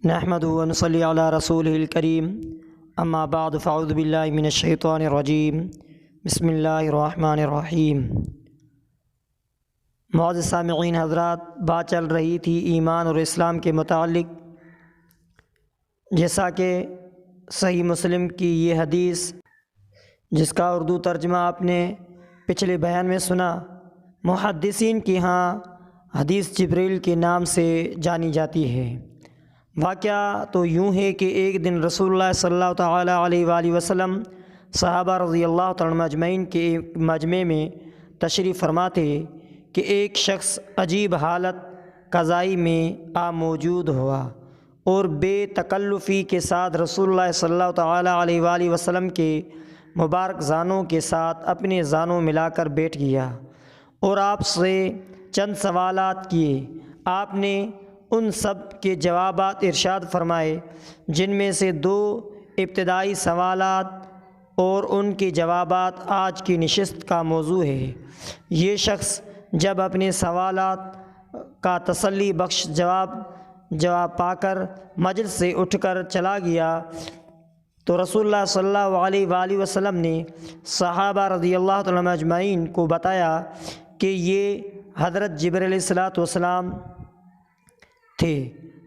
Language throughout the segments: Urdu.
نحمد و نصلی علی رسول الکریم اما بعد فاعوذ باللہ من الشیطان الرجیم بسم اللہ الرحمن الرحیم۔ معزز سامعین حضرات، بات چل رہی تھی ایمان اور اسلام کے متعلق، جیسا کہ صحیح مسلم کی یہ حدیث جس کا اردو ترجمہ آپ نے پچھلے بیان میں سنا، محدثین کی ہاں حدیث جبریل کے نام سے جانی جاتی ہے۔ واقعہ تو یوں ہے کہ ایک دن رسول اللہ صلی اللہ تعالیٰ علیہ وآلہ وسلم صحابہ رضی اللہ تعالیٰ مجمعین کے مجمع میں تشریف فرما تھے کہ ایک شخص عجیب حالت قضائی میں موجود ہوا اور بے تکلفی کے ساتھ رسول اللہ صلی اللہ تعالیٰ علیہ وآلہ وسلم کے مبارک زانوں کے ساتھ اپنے زانوں ملا کر بیٹھ گیا اور آپ سے چند سوالات کیے۔ آپ نے ان سب کے جوابات ارشاد فرمائے، جن میں سے دو ابتدائی سوالات اور ان کے جوابات آج کی نشست کا موضوع ہے۔ یہ شخص جب اپنے سوالات کا تسلی بخش جواب پا کر مجلس سے اٹھ کر چلا گیا تو رسول اللہ صلی اللہ علیہ وآلہ وسلم نے صحابہ رضی اللہ تعالیٰ اجمعین کو بتایا کہ یہ حضرت جبریل علیہ السلام تھے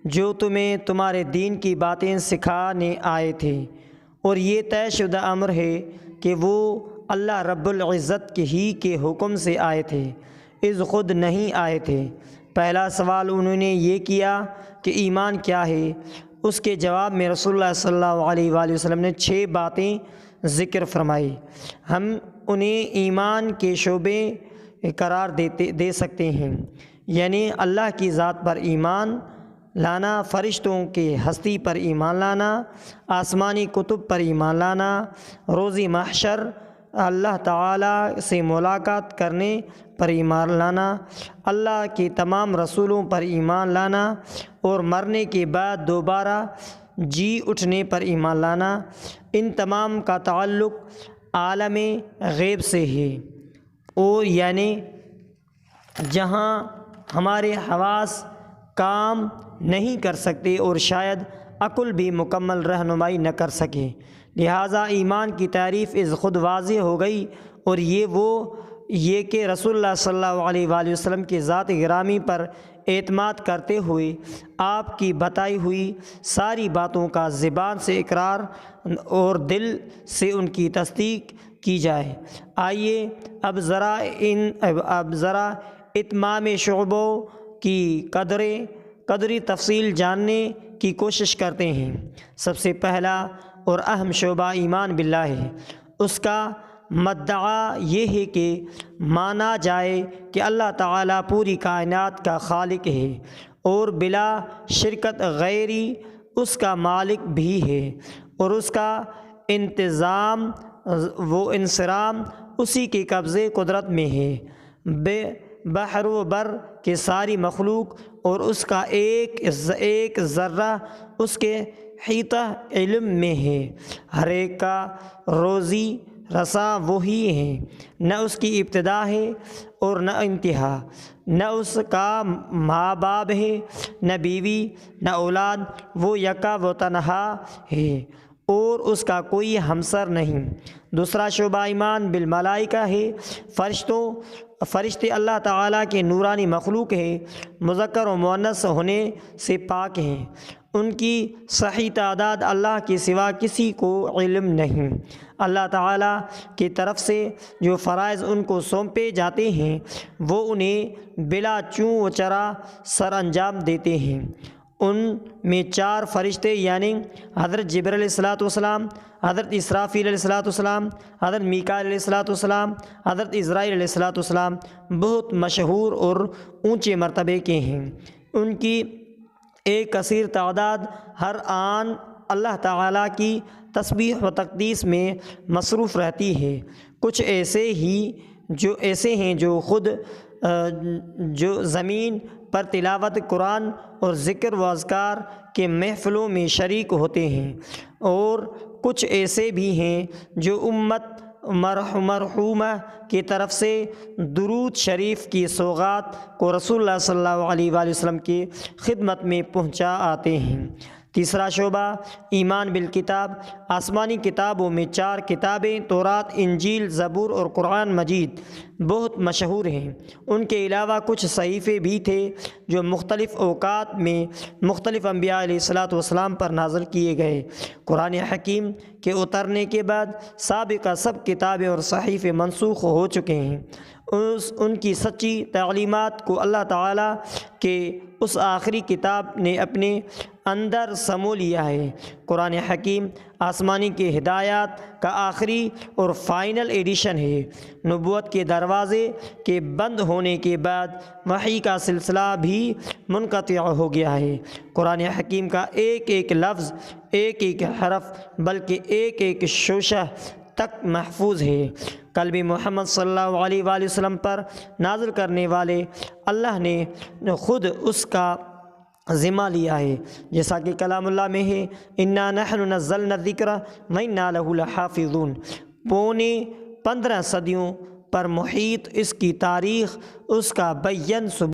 جو تمہیں تمہارے دین کی باتیں سکھانے آئے تھے، اور یہ طے شدہ امر ہے کہ وہ اللہ رب العزت کے ہی کے حکم سے آئے تھے، از خود نہیں آئے تھے۔ پہلا سوال انہوں نے یہ کیا کہ ایمان کیا ہے؟ اس کے جواب میں رسول اللہ صلی اللہ علیہ وآلہ وسلم نے 6 باتیں ذکر فرمائی۔ ہم انہیں ایمان کے شعبے قرار دے سکتے ہیں، یعنی اللہ کی ذات پر ایمان لانا، فرشتوں کے ہستی پر ایمان لانا، آسمانی کتب پر ایمان لانا، روزی محشر اللہ تعالیٰ سے ملاقات کرنے پر ایمان لانا، اللہ کے تمام رسولوں پر ایمان لانا، اور مرنے کے بعد دوبارہ جی اٹھنے پر ایمان لانا۔ ان تمام کا تعلق عالم غیب سے ہے، اور یعنی جہاں ہمارے حواس کام نہیں کر سکتے اور شاید عقل بھی مکمل رہنمائی نہ کر سکے، لہٰذا ایمان کی تعریف از خود واضح ہو گئی، اور یہ کہ رسول اللہ صلی اللہ علیہ وآلہ وسلم کی ذات گرامی پر اعتماد کرتے ہوئے آپ کی بتائی ہوئی ساری باتوں کا زبان سے اقرار اور دل سے ان کی تصدیق کی جائے۔ آئیے اب ذرا اتمام شعبوں کی قدری تفصیل جاننے کی کوشش کرتے ہیں۔ سب سے پہلا اور اہم شعبہ ایمان باللہ ہے۔ اس کا مدعا یہ ہے کہ مانا جائے کہ اللہ تعالیٰ پوری کائنات کا خالق ہے اور بلا شرکت غیری اس کا مالک بھی ہے، اور اس کا انتظام و انصرام اسی کے قبضے قدرت میں ہے، بحر و بر کے ساری مخلوق اور اس کا ایک ذرہ اس کے حیطہ علم میں ہے، ہر ایک کا روزی رساں وہی ہے، نہ اس کی ابتدا ہے اور نہ انتہا، نہ اس کا ماں باپ ہے، نہ بیوی نہ اولاد، وہ یکا و تنہا ہے اور اس کا کوئی ہمسر نہیں۔ دوسرا شعبہ ایمان بالملائکہ ہے۔ فرشتے اللہ تعالیٰ کے نورانی مخلوق ہے، مذکر و مؤنث ہونے سے پاک ہیں، ان کی صحیح تعداد اللہ کے سوا کسی کو علم نہیں۔ اللہ تعالیٰ کی طرف سے جو فرائض ان کو سونپے جاتے ہیں وہ انہیں بلا چوں و چرا سر انجام دیتے ہیں۔ ان میں 4 فرشتے یعنی حضرت جبریل علیہ السلام، حضرت اسرافیل علیہ السلام، حضرت میکائیل علیہ السلام، حضرت عزرائیل علیہ السلام بہت مشہور اور اونچے مرتبے کے ہیں۔ ان کی ایک کثیر تعداد ہر آن اللہ تعالیٰ کی تسبیح و تقدیس میں مصروف رہتی ہے۔ کچھ ایسے ہیں جو زمین پر تلاوت قرآن اور ذکر و اذکار کے محفلوں میں شریک ہوتے ہیں، اور کچھ ایسے بھی ہیں جو امت مرحومہ کی طرف سے درود شریف کی سوغات کو رسول اللہ صلی اللہ علیہ وآلہ وسلم کی خدمت میں پہنچا آتے ہیں۔ تیسرا شعبہ ایمان بالکتاب، آسمانی کتابوں میں 4 کتابیں تورات، انجیل، زبور اور قرآن مجید بہت مشہور ہیں۔ ان کے علاوہ کچھ صحیفے بھی تھے جو مختلف اوقات میں مختلف انبیاء علیہ الصلاۃ والسلام پر نازل کیے گئے۔ قرآن حکیم کے اترنے کے بعد سابقہ سب کتابیں اور صحیفے منسوخ ہو چکے ہیں۔ ان کی سچی تعلیمات کو اللہ تعالیٰ کے اس آخری کتاب نے اپنے اندر سمو لیا ہے۔ قرآن حکیم آسمانی کے ہدایات کا آخری اور فائنل ایڈیشن ہے۔ نبوت کے دروازے کے بند ہونے کے بعد وحی کا سلسلہ بھی منقطع ہو گیا ہے۔ قرآن حکیم کا ایک ایک لفظ، ایک ایک حرف، بلکہ ایک ایک شوشہ تک محفوظ ہے۔ کلام محمد صلی اللہ علیہ وآلہ وسلم پر نازل کرنے والے اللہ نے خود اس کا ذمہ لیا ہے، جیسا کہ کلام اللہ میں ہے، انا نحن نزلنا الذکر وانا لہ لحافظون۔ 15 صدیوں پر محیط اس کی تاریخ، اس کا بیان